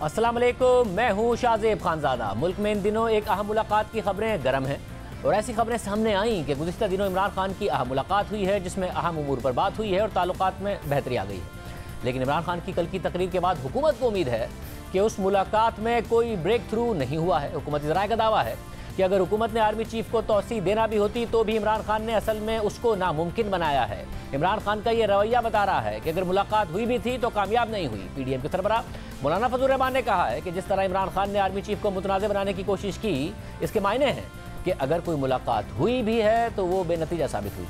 अस्सलाम वालेकुम, मैं हूँ शाहजेब खानजादा। मुल्क में इन दिनों एक अहम मुलाकात की खबरें गर्म हैं और ऐसी खबरें सामने आईं कि गुज़िश्ता दिनों इमरान खान की अहम मुलाकात हुई है जिसमें अहम उमूर पर बात हुई है और ताल्लुकात में बेहतरी आ गई है। लेकिन इमरान खान की कल की तकरीर के बाद हुकूमत को उम्मीद है कि उस मुलाकात में कोई ब्रेक थ्रू नहीं हुआ है। हुकूमती ज़राए का दावा है कि अगर हुकूमत ने आर्मी चीफ को तौसी देना भी होती तो भी इमरान खान ने असल में उसको नामुमकिन बनाया है। इमरान खान का ये रवैया बता रहा है कि अगर मुलाकात हुई भी थी तो कामयाब नहीं हुई। PDM के सरबराह मौलाना फजल रहमान ने कहा है कि जिस तरह इमरान खान ने आर्मी चीफ को मुतनाज़ बनाने की कोशिश की, इसके मायने हैं कि अगर कोई मुलाकात हुई भी है तो वो बेनतीजा साबित हुई।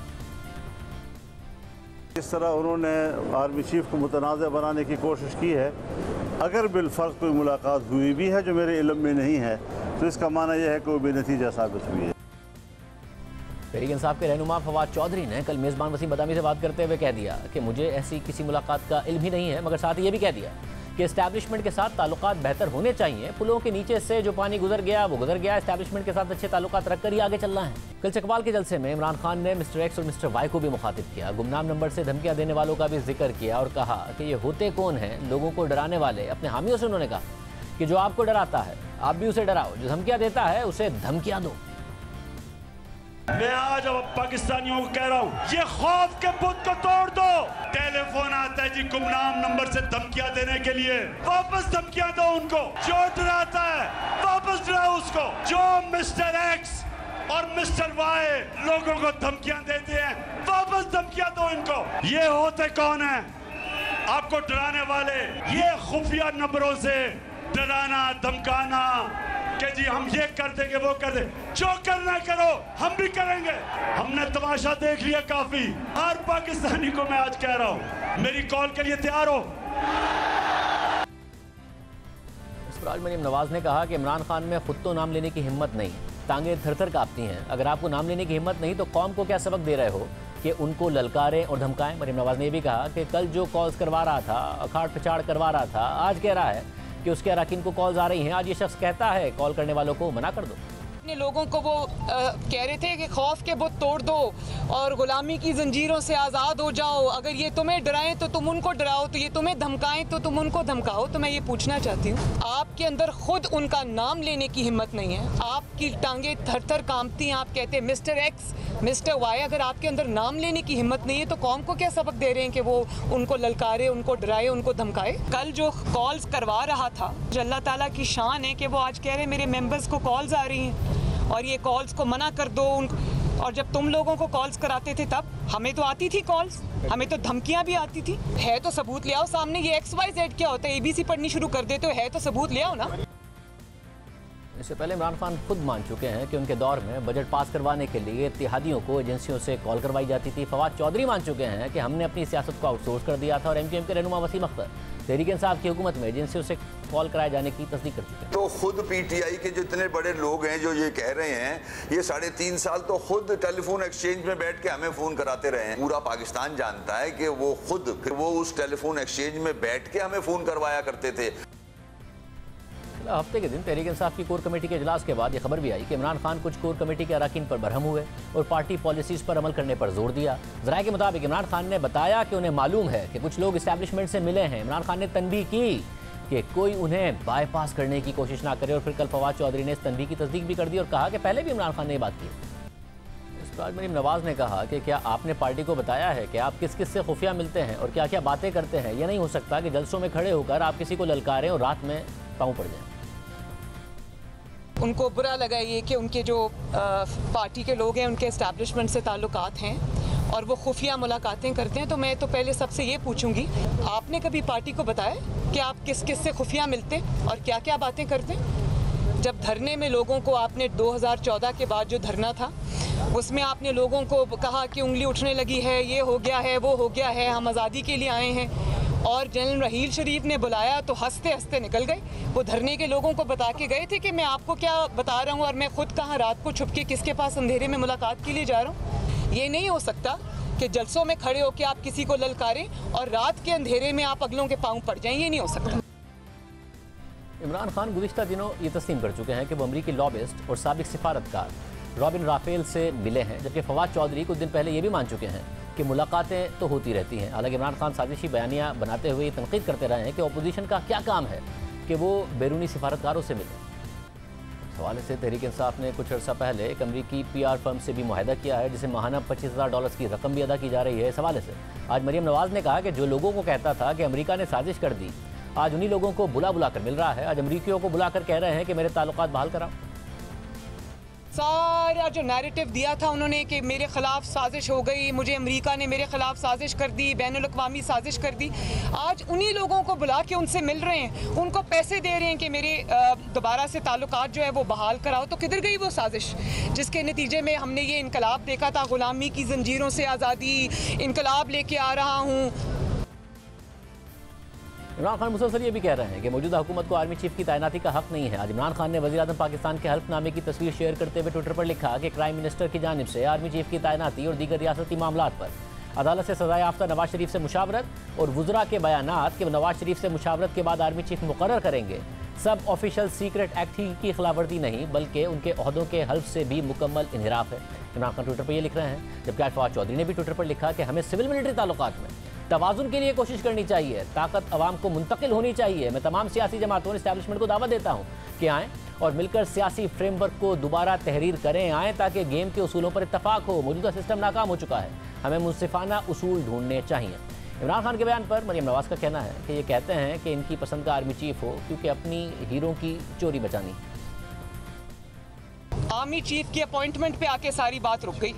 इस तरह उन्होंने आर्मी चीफ को मुतनाज़ बनाने की कोशिश की है। अगर बिलफर्ज कोई मुलाकात हुई भी है जो मेरे इल्म में नहीं है तो इसका माना यह है कि वो बेनतीजा साबित हुई है। तहरीक इंसाफ के रहनुमा फवाद चौधरी ने कल मेज़बान वसीम बदामी से बात करते हुए कह दिया कि मुझे ऐसी किसी मुलाकात का इल्म ही नहीं है, मगर साथ ही ये भी कह दिया कि इस्टेब्लिशमेंट के साथ ताल्लुकात बेहतर होने चाहिए। पुलों के नीचे से जो पानी गुजर गया वो गुजर गया। इस्टेब्लिशमेंट के साथ अच्छे ताल्लुकात रखकर ही आगे चलना है। कल चकवाल के जलसे में इमरान खान ने मिस्टर एक्स और मिस्टर वाई को भी मुखातिब किया। गुमनाम नंबर से धमकियां देने वालों का भी जिक्र किया और कहा कि ये होते कौन हैं लोगों को डराने वाले। अपने हामियों से उन्होंने कहा कि जो आपको डराता है आप भी उसे डराओ, जो धमकियां देता है उसे धमकियां दो। मैं आज अब पाकिस्तानियों को कह रहा हूँ, ये खौफ के बुत को तोड़ दो। टेलीफोन आता है जी गुमनाम नंबर से धमकियां देने के लिए, वापस धमकियां दो उनको। जो डराता है वापस डराओ उसको। जो मिस्टर एक्स और मिस्टर वाई लोगों को धमकियां देते हैं वापस धमकियां दो इनको। ये होते कौन है आपको डराने वाले? ये खुफिया नंबरों से डराना धमकाना कि जी हम ये कर देंगे वो कर दे। जो करना करो, हम भी करेंगे। हमने तमाशा देख लिया काफी। हर पाकिस्तानी को मैं आज कह रहा हूँ, मेरी कॉल के लिए तैयार हो। मरीम नवाज ने कहा कि इमरान खान में खुद तो नाम लेने की हिम्मत नहीं, टांगे थर थर कांपती हैं। अगर आपको नाम लेने की हिम्मत नहीं तो कौम को क्या सबक दे रहे हो कि उनको ललकारें और धमकाएं। मरीम नवाज ने यह भी कहा कि कल जो कॉल्स करवा रहा था, अखाड़ पिछाड़ करवा रहा था, आज कह रहा है कि उसके अरकान को कॉल्स आ रही हैं। आज ये शख्स कहता है कॉल करने वालों को मना कर दो। अपने लोगों को वो कह रहे थे कि खौफ के बुत तोड़ दो और गुलामी की जंजीरों से आज़ाद हो जाओ। अगर ये तुम्हें डराएं तो तुम उनको डराओ, तो ये तुम्हें धमकाएं तो तुम उनको धमकाओ। तो मैं ये पूछना चाहती हूँ, आपके अंदर खुद उनका नाम लेने की हिम्मत नहीं है, आपकी टांगे थर थर कांपती हैं। आप कहते हैं मिस्टर एक्स मिस्टर वाई। अगर आपके अंदर नाम लेने की हिम्मत नहीं है तो कौम को क्या सबक दे रहे हैं कि वो उनको ललकारे, उनको डराए, उनको धमकाए? कल जो कॉल्स करवा रहा था, अल्लाह ताला की शान है कि वो आज कह रहे हैं मेरे मेंबर्स को कॉल्स आ रही हैं और ये कॉल्स को मना कर दो। और जब तुम लोगों को कॉल्स कराते थे तब हमें तो आती थी कॉल्स, हमें तो धमकियां भी आती थी। है तो सबूत ले आओ सामने। ये XYZ क्या होता है? ABC पढ़नी शुरू कर देते हो, है तो सबूत ले आओ ना। इससे पहले इमरान खान खुद मान चुके हैं कि उनके दौर में बजट पास करवाने के लिए इत्तेहादियों को एजेंसियों से कॉल करवाई जाती थी। फवाद चौधरी मान चुके हैं कि हमने अपनी सियासत को आउटसोर्स कर दिया था और MQM के रहनुमा वसीम अख्तर तहरीक इंसाफ की हुकूमत में एजेंसियों से कॉल कराए जाने की तस्दीक कर चुके हैं। तो खुद PTI के जितने बड़े लोग हैं जो ये कह रहे हैं, ये 3.5 साल तो खुद टेलीफोन एक्सचेंज में बैठ के हमें फोन कराते रहे हैं। पूरा पाकिस्तान जानता है कि वो खुद फिर वो उस टेलीफोन एक्सचेंज में बैठ के हमें फोन करवाया करते थे। हफ्ते के दिन तहरीक इंसाफ की कोर कमेटी के इजलास के बाद यह खबर भी आई कि इमरान खान कुछ कोर कमेटी के अरकान पर बरहम हुए और पार्टी पॉलिसीज पर अमल करने पर जोर दिया। ज़राए के मुताबिक इमरान खान ने बताया कि उन्हें मालूम है कि कुछ लोग इस्टेब्लिशमेंट से मिले हैं। इमरान खान ने तनबीह की कि कोई उन्हें बाईपास करने की कोशिश ना करे और फिर कल फवाद चौधरी ने इस तनबीह की तस्दीक भी कर दी और कहा कि पहले भी इमरान खान ने ये बात की। इस पर मरीम नवाज ने कहा कि क्या आपने पार्टी को बताया है कि आप किस किस से खुफिया मिलते हैं और क्या क्या बातें करते हैं? यह नहीं हो सकता कि जलसों में खड़े होकर आप किसी को ललकारें और रात में पाँव पड़ जाएं। उनको बुरा लगा ये कि उनके जो पार्टी के लोग हैं उनके इस्टेब्लिशमेंट से ताल्लुकात हैं और वो खुफिया मुलाकातें करते हैं। तो मैं तो पहले सबसे ये पूछूंगी, आपने कभी पार्टी को बताया कि आप किस किस से खुफिया मिलते हैं और क्या क्या बातें करते हैं? जब धरने में लोगों को आपने 2014 के बाद जो धरना था उसमें आपने लोगों को कहा कि उंगली उठने लगी है, ये हो गया है, वो हो गया है, हम आज़ादी के लिए आए हैं, और जनरल रहील शरीफ ने बुलाया तो हंसते हंसते निकल गए। वो धरने के लोगों को बता के गए थे कि मैं आपको क्या बता रहा हूँ और मैं खुद कहाँ रात को छुप के किसके पास अंधेरे में मुलाकात के लिए जा रहा हूँ। ये नहीं हो सकता कि जलसों में खड़े होकर आप किसी को ललकारें और रात के अंधेरे में आप अगलों के पाँव पड़ जाएं। ये नहीं हो सकता। इमरान खान गुज़िश्ता दिनों ये तस्लीम कर चुके हैं कि वो अमरीकी लॉबिस्ट और साबिक सिफारतकार रॉबिन राफेल से मिले हैं, जबकि फवाद चौधरी कुछ दिन पहले ये भी मान चुके हैं कि मुलाकातें तो होती रहती हैं। हालांकि इमरान खान साजिशी बयानियाँ बनाते हुए तनकीद करते रहे हैं कि अपोजिशन का क्या काम है कि वो बैरूनी सिफारतकारों से मिले। इस हवाले से तहरीक इंसाफ ने कुछ अर्सा पहले एक अमरीकी PR फर्म से भी मुआहदा किया है, जिसे माहाना $25,000 की रकम भी अदा की जा रही है। इस हवाले से आज मरियम नवाज ने कहा कि जो लोगों को कहता था कि अमेरिका ने साजिश कर दी, आज उन्हीं लोगों को बुला बुला कर मिल रहा है। आज अमरीकियों को बुलाकर कह रहे हैं कि मेरे ताल्लुकात बहाल कराओ। सारा जो नैरेटिव दिया था उन्होंने कि मेरे खिलाफ साजिश हो गई, मुझे अमेरिका ने मेरे खिलाफ साजिश कर दी, बैनुल अक़वामी साजिश कर दी, आज उन्हीं लोगों को बुला के उनसे मिल रहे हैं, उनको पैसे दे रहे हैं कि मेरे दोबारा से ताल्लुकात जो है वो बहाल कराओ। तो किधर गई वो साजिश जिसके नतीजे में हमने ये इनकलाब देखा था, गुलामी की जंजीरों से आज़ादी, इनकलाब लेके आ रहा हूँ। इमरान खान मुसलसल ये भी कह रहे हैं कि मौजूदा हुकूमत को आर्मी चीफ की तैनाती का हक नहीं है। आज इमरान खान ने वज़ीर-ए-आज़म पाकिस्तान के हल्फनामे की तस्वीर शेयर करते हुए ट्विटर पर लिखा कि प्राइम मिनिस्टर की जानिब से आर्मी चीफ की तैनाती और दीगर रियासती मामलात पर अदालत से सज़ा याफ्ता नवाज शरीफ से मुशावरत और वुज़रा के बयानात कि नवाज शरीफ से मुशावरत के बाद आर्मी चीफ मुकर्रर करेंगे, सब ऑफिशियल सीक्रेट एक्ट की खिलाफवर्जी नहीं बल्कि उनके ओहदों के हल्फ से भी मुकम्मल इन्हिराफ है। इमरान खान ट्विटर पर यह लिख रहे हैं, जबकि आज फवाद चौधरी ने भी ट्विटर पर लिखा कि हमें सिविल मिलिट्री ताल्लुकात में तवाज़ुन के लिए कोशिश करनी चाहिए, ताकत अवाम को मुंतकिल होनी चाहिए। मैं तमाम सियासी जमातों और इस्टेब्लिशमेंट को दावत देता हूँ कि आएँ और मिलकर सियासी फ्रेमवर्क को दोबारा तहरीर करें, आएँ ताकि गेम के उसूलों पर इत्तफाक हो। मौजूदा सिस्टम नाकाम हो चुका है, हमें मुनसिफाना उसूल ढूंढने चाहिए। इमरान खान के बयान पर मरियम नवाज का कहना है कि ये कहते हैं कि इनकी पसंद का आर्मी चीफ हो क्योंकि अपनी हीरो की चोरी बचानी। आर्मी चीफ की अपॉइंटमेंट पे आके सारी बात रुक गई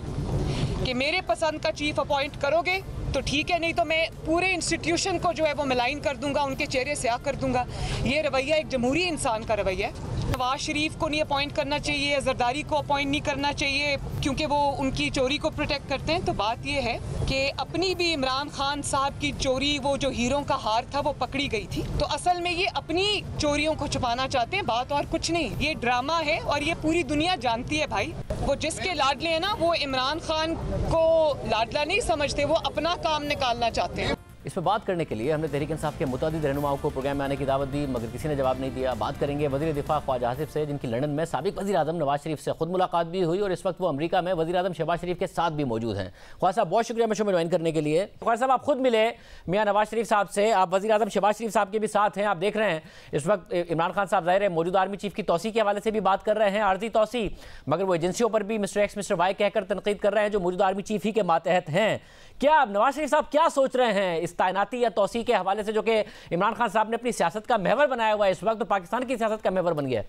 कि मेरे पसंद का चीफ अपॉइंट करोगे तो ठीक है, नहीं तो मैं पूरे इंस्टीट्यूशन को जो है वो मलाइन कर दूंगा, उनके चेहरे से आग कर दूंगा। ये रवैया एक जमहूरी इंसान का रवैया है। नवाज शरीफ को नहीं अपॉइंट करना चाहिए, जरदारी को अपॉइंट नहीं करना चाहिए क्योंकि वो उनकी चोरी को प्रोटेक्ट करते हैं। तो बात ये है कि अपनी भी इमरान खान साहब की चोरी, वो जो हीरो का हार था, वो पकड़ी गई थी। तो असल में ये अपनी चोरियों को छुपाना चाहते हैं, बात और कुछ नहीं। ये ड्रामा है और ये पूरी दुनिया जानती है भाई। वो जिसके लाडले हैं ना, वो इमरान खान को लाडला नहीं समझते, वो अपना काम निकालना चाहते हैं। इस पर बात करने के लिए हमने तहरीक इंसाफ के मुतअद्दिद रहनुमाओं को प्रोग्राम में आने की दावत दी, मगर किसी ने जवाब नहीं दिया। बात करेंगे वज़ीर दिफा ख्वाजा आसिफ से, जिनकी लंदन में साबिक वज़ीर-ए-आज़म नवाज शरीफ से खुद मुलाकात भी हुई और इस वक्त वो अमेरिका में वज़ीर-ए-आज़म शहबाज शरीफ के साथ भी मौजूद हैं। ख्वाजा साहब, बहुत शुक्रिया शो में ज्वाइन करने के लिए। ख्वाजा साहब, आप खुद मिले मियां नवाज शरीफ साहब से, आप वज़ीर-ए-आज़म शहबाज शरीफ साहब के भी साथ हैं। आप देख रहे हैं इस वक्त इमरान खान साहब ज़ाहिर है मौजूदा आर्मी चीफ की तौसी के हवाले से भी बात कर रहे हैं, आर्जी तौसी, मगर वो एजेंसियों पर भी मिस्टर एक्स मिस्टर वाई कहकर तनकीद कर रहे हैं जो मौजूदा आर्मी चीफ ही के मातहत हैं। क्या नवाज शरीफ साहब क्या सोच रहे हैं इस तैनाती या तौसी के हवाले से, जो कि इमरान खान साहब ने अपनी सियासत का महवर बनाया हुआ है इस वक्त, तो पाकिस्तान की सियासत का महवर बन गया है?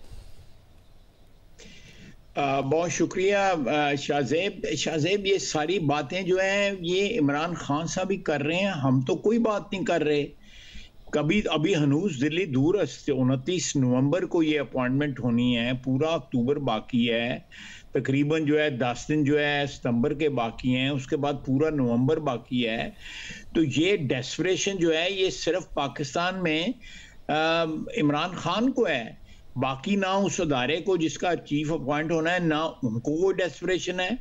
बहुत शुक्रिया शाहजेब, ये सारी बातें जो हैं ये इमरान खान साहब ही कर रहे हैं, हम तो कोई बात नहीं कर रहे। कभी अभी हनूज दिल्ली दूर 29 नवंबर को ये अपॉइंटमेंट होनी है, पूरा अक्टूबर बाकी है, तकरीबन जो है 10 दिन जो है सितंबर के बाकी हैं, उसके बाद पूरा नवंबर बाकी है। तो ये डेस्परेशन जो है ये सिर्फ पाकिस्तान में इमरान खान को है, बाकी ना उस अदारे को जिसका चीफ अपॉइंट होना है, ना उनको कोई डेस्परेशन है,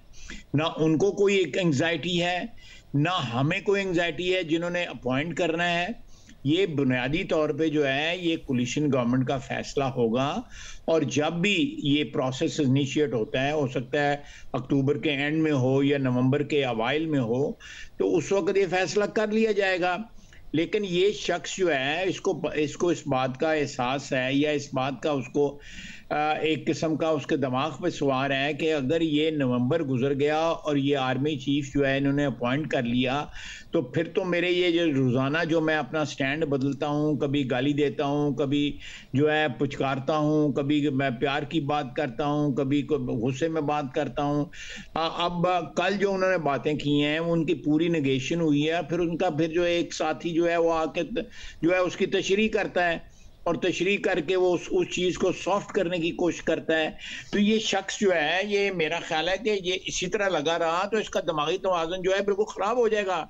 ना उनको कोई एक एंग्जाइटी है, ना हमें कोई एंग्जाइटी है जिन्होंने अपॉइंट करना है। ये बुनियादी तौर पे जो है ये कोलिशन गवर्नमेंट का फैसला होगा और जब भी ये प्रोसेस इनिशिएट होता है, हो सकता है अक्टूबर के एंड में हो या नवंबर के अवाइल में हो, तो उस वक्त ये फैसला कर लिया जाएगा। लेकिन ये शख्स जो है इसको इस बात का एहसास है या इस बात का उसको एक किस्म का उसके दिमाग पे सवार है कि अगर ये नवंबर गुजर गया और ये आर्मी चीफ जो है इन्होंने अपॉइंट कर लिया, तो फिर तो मेरे ये जो रोज़ाना जो मैं अपना स्टैंड बदलता हूँ, कभी गाली देता हूँ, कभी जो है पुचकारता हूँ, कभी मैं प्यार की बात करता हूँ, कभी गुस्से में बात करता हूँ। अब कल जो उन्होंने बातें की हैं उनकी पूरी नेगेशन हुई है, फिर उनका फिर जो एक साथी जो है वो आके जो है उसकी तशरीह करता है और तशरीह करके वो उस चीज़ को सॉफ्ट करने की कोशिश करता है। तो ये शख्स जो है, ये मेरा ख्याल है कि ये इसी तरह लगा रहा तो इसका दिमागी तवाज़ुन जो है बिल्कुल ख़राब हो जाएगा।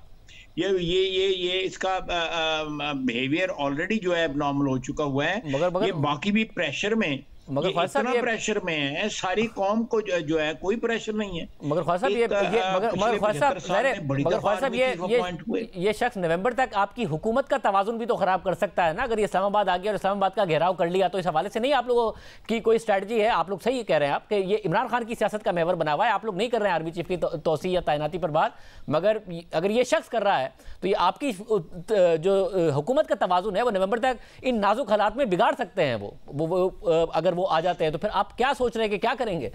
ये इसका बिहेवियर ऑलरेडी जो है नॉर्मल हो चुका हुआ है। ये बाकी भी प्रेशर में मगर ख्वाजा साहब इतना प्रेशर में है, सारी कौम को जो है कोई प्रेशर नहीं है। मगर ख्वाजा साहब ये शख्स नवंबर तक आपकी हुकूमत का तवाजुन भी तो खराब कर सकता है ना। अगर ये इस्लामाबाद आ गया और इस्लामाबाद का घेराव कर लिया तो इस हवाले से नहीं आप लोगों की कोई स्ट्रेटजी है? आप लोग सही कह रहे हैं आप कि ये इमरान खान की सियासत का महवर बना हुआ है, आप लोग नहीं कर रहे हैं आर्मी चीफ की तोसी या तैनाती पर बात, मगर अगर ये शख्स कर रहा है तो ये आपकी जो हुकूमत का तवाजुन है वो नवंबर तक इन नाजुक हालात में बिगाड़ सकते हैं। वो अगर वो आ जाते हैं तो फिर आप क्या सोच रहे हैं कि क्या करेंगे?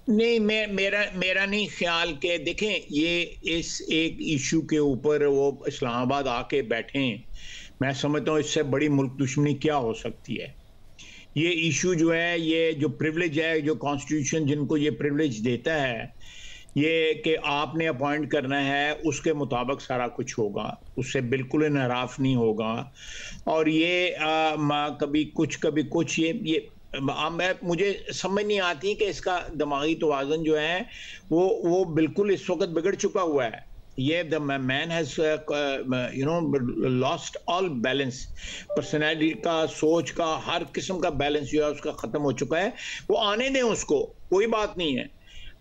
नहीं, मेरा नहीं ख्याल के देखें, ये इस एक इशू के ऊपर वो इस्लामाबाद आके बैठे, मैं समझता हूँ इससे बड़ी मुल्क दुश्मनी क्या हो सकती है। ये इशू जो है, ये जो प्रिविलेज है, जो कॉन्स्टिट्यूशन जिनको ये प्रिविलेज देता है, ये कि आपने अपॉइंट करना है, उसके मुताबिक सारा कुछ होगा, उससे बिल्कुल इनहराफ नहीं होगा। और ये कभी कुछ ये मुझे समझ नहीं आती कि इसका दिमागी तवाज़ुन जो है वो बिल्कुल इस वक्त बिगड़ चुका हुआ है। ये the man has lost all balance, personality का, सोच का, हर किस्म का बैलेंस जो है उसका ख़त्म हो चुका है। वो आने दें उसको, कोई बात नहीं है।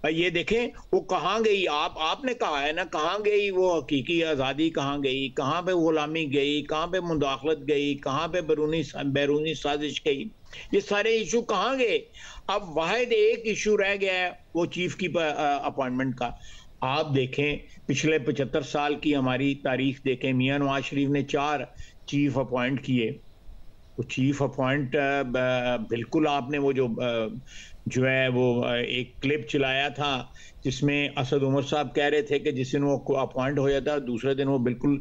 ये देखें वो कहाँ गई, आपने कहा है ना, कहाँ गई वो हकीकी आज़ादी, कहाँ गई, कहाँ पे गुलामी गई, कहाँ पे मुदाखलत गई, कहाँ पे बैरूनी साजिश गई, ये सारे इशू कहाँ गए? अब वाहिद एक इशू रह गया है, वो चीफ की अपॉइंटमेंट का। आप देखें पिछले 75 साल की हमारी तारीख देखें, मियां नवाज शरीफ ने 4 चीफ अपॉइंट किए। वो चीफ अपॉइंट बिल्कुल आपने वो जो है वो एक क्लिप चलाया था जिसमें असद उमर साहब कह रहे थे कि जिस दिन वो अपॉइंट हो जाता है दूसरे दिन वो बिल्कुल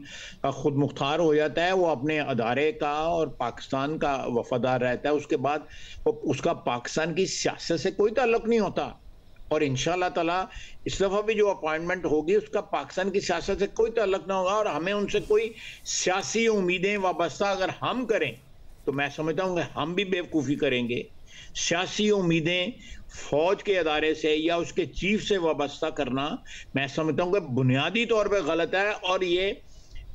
खुद मुख्तार हो जाता है, वो अपने अदारे का और पाकिस्तान का वफादार रहता है। उसके बाद उसका पाकिस्तान की सियासत से कोई ताल्लुक नहीं होता। और इंशाअल्लाह ताला इस दफ़ा भी जो अपॉइंटमेंट होगी उसका पाकिस्तान की सियासत से कोई ताल्लुक ना होगा। और हमें उनसे कोई सियासी उम्मीदें वाबस्ता अगर हम करें तो मैं समझता हूँ कि हम भी बेवकूफ़ी करेंगे। सियासी उम्मीदें फौज के अदारे से या उसके चीफ से वाबस्ता करना मैं समझता हूँ कि बुनियादी तौर पे गलत है। और ये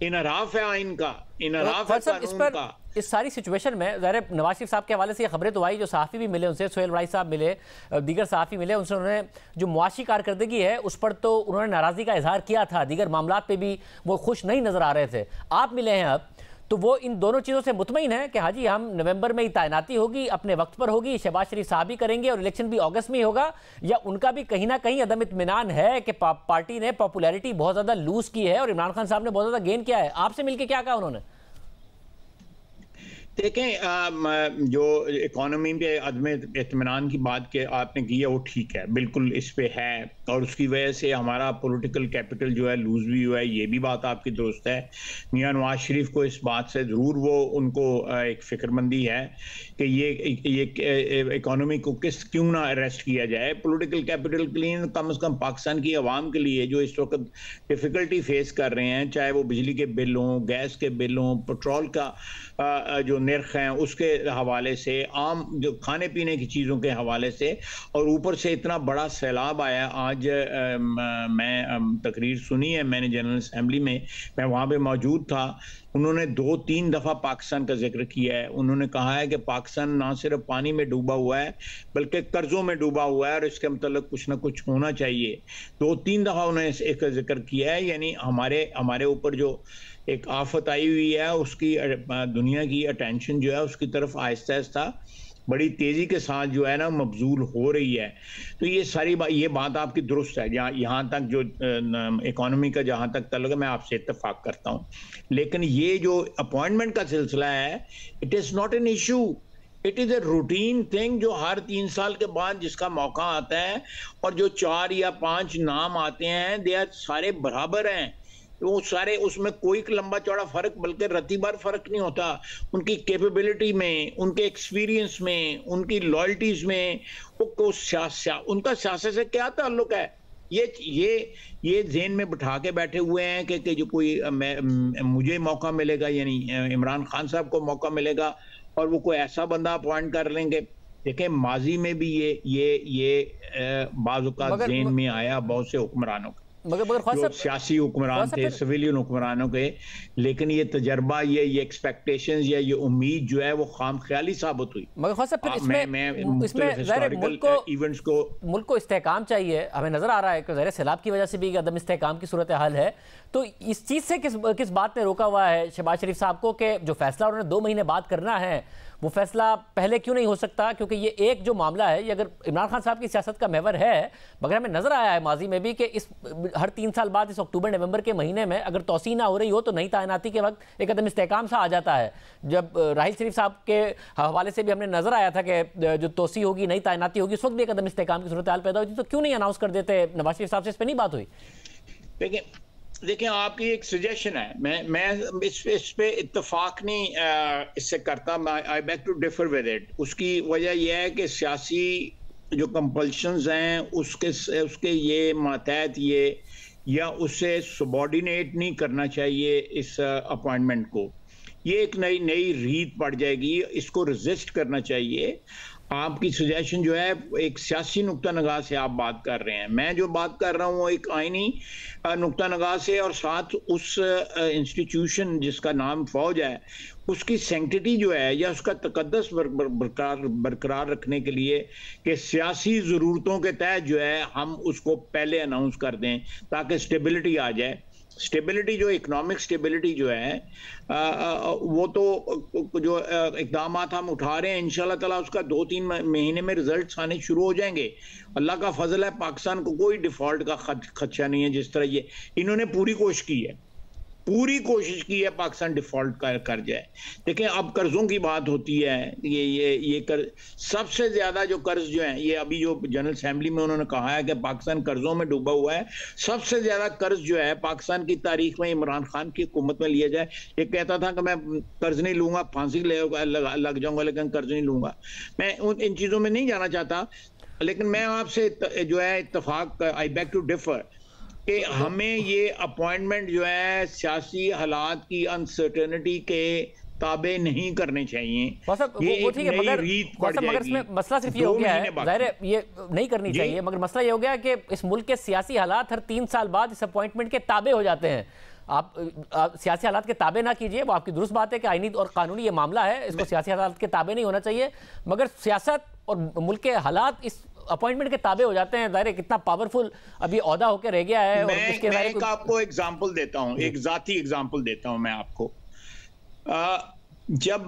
इनराफ है आइन का, इनराफ है कानून का। इस सारी सिचुएशन में ज़ाहिर नवाज शरीफ साहब के हवाले से ये खबरें तो आई, जो सहाफ़ी भी मिले उनसे, सोहेल राय साहब मिले, दीगर सहाफ़ी मिले, उनसे उन्होंने जो मुआशी कारकर्दगी है उस पर तो उन्होंने नाराज़गी का इजहार किया था, दीगर मामलात पे भी वो खुश नहीं नज़र आ रहे थे। आप मिले हैं अब, तो वो इन दोनों चीज़ों से मुतमईन है कि हाँ जी हम नवंबर में ही तैनाती होगी, अपने वक्त पर होगी, शहबाज शरीफ साहब भी करेंगे और इलेक्शन भी अगस्त में ही होगा, या उनका भी कहीं ना कहीं अदम इत्मीनान है कि पार्टी ने पॉपुलैरिटी बहुत ज़्यादा लूज की है और इमरान खान साहब ने बहुत ज़्यादा गेन किया है? आपसे मिलकर क्या कहा उन्होंने? देखें, जो इकोनॉमी पे अदम इत्मीनान की बात के आपने की है वो ठीक है, बिल्कुल इस पे है, और उसकी वजह से हमारा पॉलिटिकल कैपिटल जो है लूज भी हुआ है, ये भी बात आपकी दुरुस्त है। मियां नवाज शरीफ को इस बात से ज़रूर वो उनको एक फ़िक्रमंदी है कि ये इकोनॉमी को क्यों ना अरेस्ट किया जाए। पॉलिटिकल कैपिटल के लिए कम से कम पाकिस्तान की आवाम के लिए जो इस वक्त डिफ़िकल्टी फेस कर रहे हैं, चाहे वो बिजली के बिल हों, गैस के बिल हों, पेट्रोल का जो निर्ख हैं उसके हवाले से, आम जो खाने पीने की चीज़ों के हवाले से, और ऊपर से इतना बड़ा सैलाब आया। आज मैं तकरीर सुनी है मैंने जनरल असेंबली में, मैं वहाँ पे मौजूद था। उन्होंने 2-3 दफ़ा पाकिस्तान का जिक्र किया है। उन्होंने कहा है कि पाकिस्तान ना सिर्फ पानी में डूबा हुआ है बल्कि कर्ज़ों में डूबा हुआ है और इसके मतलब कुछ ना कुछ होना चाहिए। 2-3 दफ़ा उन्होंने इसका जिक्र किया है। यानी हमारे ऊपर जो एक आफत आई हुई है उसकी दुनिया की अटेंशन जो है उसकी तरफ आहिस्ता आहिस्ता बड़ी तेज़ी के साथ जो है ना मबजूल हो रही है। तो ये बात आपकी दुरुस्त है। यहाँ तक जो इकोनॉमी का जहाँ तक तल्लुक़ है मैं आपसे इत्तेफाक करता हूँ, लेकिन ये जो अपॉइंटमेंट का सिलसिला है, it is not an issue, it is a routine thing जो हर 3 साल के बाद जिसका मौका आता है, और जो 4 या 5 नाम आते हैं दे आर सारे बराबर हैं। वो सारे, उसमें कोई लंबा चौड़ा फ़र्क बल्कि रतीबार फ़र्क नहीं होता। उनकी कैपेबिलिटी में, उनके एक्सपीरियंस में, उनकी लॉयल्टीज़ में, उनका सियासत से क्या ताल्लुक़ है? ये ज़हन में बिठा के बैठे हुए हैं कि जो कोई मुझे मौका मिलेगा, यानी इमरान खान साहब को मौका मिलेगा और वो कोई ऐसा बंदा अपॉइंट कर लेंगे। देखें, माजी में भी ये बाज़ औक़ात ज़हन में आया बहुत से हुक्मरानों का। जो सियासी हुक्मरान थे, सिविलियन हुक्मरानों के, लेकिन ये तजर्बा, ये एक्सपेक्टेशंस या ये उम्मीद जो है वो खामख्याली साबित हुई। मगर फिर मुल्क को इस्तेहकाम चाहिए, हमें नजर आ रहा है कि ज़ाहिर सैलाब की वजह से भी अदम इस्तेहकाम की सूरत हाल है, तो इस चीज़ से किस बात ने रोका हुआ है शहबाज शरीफ साहब को कि जो फैसला उन्होंने 2 महीने बाद करना है वो फैसला पहले क्यों नहीं हो सकता? क्योंकि ये एक जो मामला है, ये अगर इमरान खान साहब की सियासत का महवर है, मगर हमें नजर आया है माजी में भी कि इस हर 3 साल बाद इस अक्टूबर नवंबर के महीने में अगर तोसी ना हो रही हो तो नई तैनाती के वक्त एक अदम इस्तेहकाम सा आ जाता है। जब राहिल शरीफ साहब के हवाले से भी हमने नजर आया था कि जो तोसी होगी, नई तैनाती होगी, उस वक्त भी एक अदम इस्तेहकाम की सूरत हाल पैदा हुई थी, तो क्यों नहीं अनाउंस कर देते नवाज शरीफ साहब से? इस पर नहीं बात हुई? देखिए आपकी एक सजेशन है, मैं इस पे इत्तेफाक नहीं इससे करता, I beg to differ with it. उसकी वजह यह है कि सियासी जो कंपल्शंस हैं उसके ये मातहत ये या उससे सबॉर्डिनेट नहीं करना चाहिए इस अपॉइंटमेंट को। ये एक नई रीत पड़ जाएगी, इसको रेजिस्ट करना चाहिए। आपकी सजेशन जो है एक सियासी नुक्ता नगाह से आप बात कर रहे हैं, मैं जो बात कर रहा हूँ एक आईनी नुक्ता नगाह से, और साथ उस इंस्टीट्यूशन जिसका नाम फौज है उसकी सैंक्टिटी जो है या उसका तकद्दस बरकरार रखने के लिए कि सियासी ज़रूरतों के तहत जो है हम उसको पहले अनाउंस कर दें ताकि स्टेबिलिटी आ जाए। स्टेबिलिटी जो इकोनॉमिक स्टेबिलिटी जो है वो तो जो इकदाम हम उठा रहे हैं इंशाल्लाह ताला उसका 2-3 महीने में रिजल्ट्स आने शुरू हो जाएंगे। अल्लाह का फजल है, पाकिस्तान को कोई डिफॉल्ट का खदशा नहीं है। जिस तरह ये इन्होंने पूरी कोशिश की है पाकिस्तान डिफॉल्ट कर जाए। देखिए अब कर्जों की बात होती है, ये कर्ज सबसे ज्यादा जो कर्ज जो है, ये अभी जो जनरल असेंबली में उन्होंने कहा है कि पाकिस्तान कर्जों में डूबा हुआ है। सबसे ज्यादा कर्ज जो है पाकिस्तान की तारीख में इमरान खान की हुकूमत में लिया जाए। ये कहता था कि मैं कर्ज नहीं लूंगा, फांसी लग जाऊंगा लेकिन कर्ज नहीं लूंगा। मैं इन चीजों में नहीं जाना चाहता, लेकिन मैं आपसे जो है इत्तेफाक, आई बैक टू डिफर कि हमें ये अपॉइंटमेंट जो है सियासी हालात की अनसर्टेनिटी के ताबे नहीं करने चाहिए। ये एक नई रीत पड़ जाएगी। मगर इसमें मसला सिर्फ ये हो गया है, जाहिर है ये नहीं करनी चाहिए, मगर मसला ये हो गया कि इस मुल्क के सियासी हालात हर 3 साल बाद इस अपॉइंटमेंट के ताबे हो जाते हैं। आप सियासी हालात के ताबे ना कीजिए, वो आपकी दुरुस्त बात है कि आईनी और कानूनी ये मामला है, इसको सियासी हालात के ताबे नहीं होना चाहिए, मगर सियासत और मुल्क के हालात इस अपॉइंटमेंट के ताबे हो जाते हैं। जाहिर कितना पावरफुल अभी ओहदा होकर रह गया है। मैं आपको एग्जांपल देता हूं, एक जाती एग्जांपल देता हूं मैं आपको। जब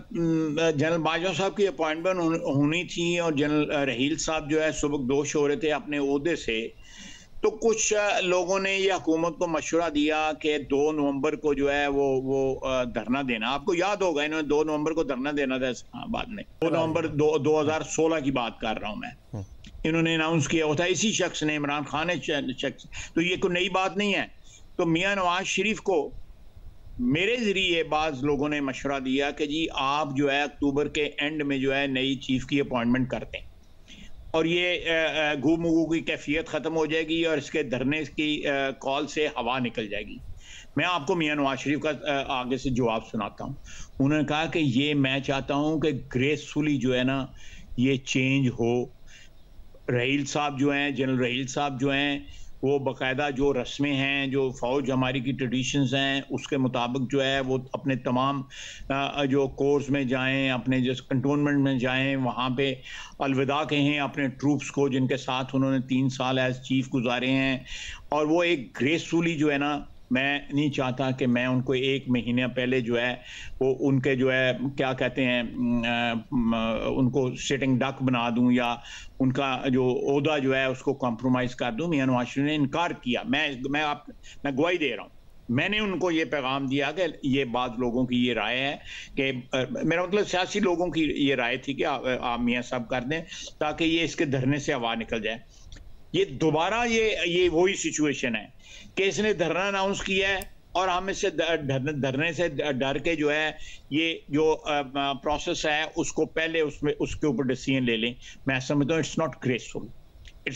जनरल बाजवा साहब की अपॉइंटमेंट होनी थी और जनरल रहील साहब जो है सुबकदोश हो रहे थे अपने ओहदे से, तो कुछ लोगों ने ये हुकूमत को मशवरा दिया कि 2 नवंबर को जो है वो धरना देना। आपको याद होगा इन्होंने 2 नवंबर को धरना देना था इस्लामाबाद में। 2 नवंबर 2016 की बात कर रहा हूं मैं। इन्होंने अनाउंस किया होता, इसी शख्स ने, इमरान खान शख्स, तो ये कोई नई बात नहीं है। तो मियां नवाज शरीफ को मेरे जरिए बाज लोगों ने मशवरा दिया कि जी आप जो है अक्टूबर के एंड में जो है नई चीफ की अपॉइंटमेंट करते हैं और ये घूमू की कैफियत ख़त्म हो जाएगी और इसके धरने की कॉल से हवा निकल जाएगी। मैं आपको मियां नवाज शरीफ का आगे से जवाब सुनाता हूँ। उन्होंने कहा कि ये मैं चाहता हूँ कि ग्रेसफुली जो है ना ये चेंज हो। रहील साहब जो हैं, जनरल रहील साहब जो हैं, वो बाकायदा जो रस्में हैं, जो फ़ौज हमारी की ट्रेडिशंस हैं, उसके मुताबिक जो है वो अपने तमाम जो कोर्स में जाएं, अपने जो कंटोनमेंट में जाएं, वहाँ पे अलविदा कहें अपने ट्रूप्स को जिनके साथ उन्होंने 3 साल एज चीफ गुजारे हैं। और वो एक ग्रेसफुली जो है ना, मैं नहीं चाहता कि मैं उनको 1 महीने पहले जो है वो उनके जो है क्या कहते हैं उनको सिटिंग डक बना दूं या उनका जो ओहदा जो है उसको कॉम्प्रोमाइज़ कर दूं। मियां नवाज शरीफ ने इनकार किया। मैं गवाही दे रहा हूँ। मैंने उनको ये पैगाम दिया कि ये बात लोगों की ये राय है कि मेरा मतलब सियासी लोगों की ये राय थी कि आप मियां साहब कर दें ताकि ये इसके धरने से हवा निकल जाए। ये दोबारा ये वही सिचुएशन है कि इसने धरना अनाउंस किया है और हम इससे धरने से डर के जो है ये जो प्रोसेस है उसको पहले उसके ऊपर डिसीजन ले लें। मैं समझता हूँ it's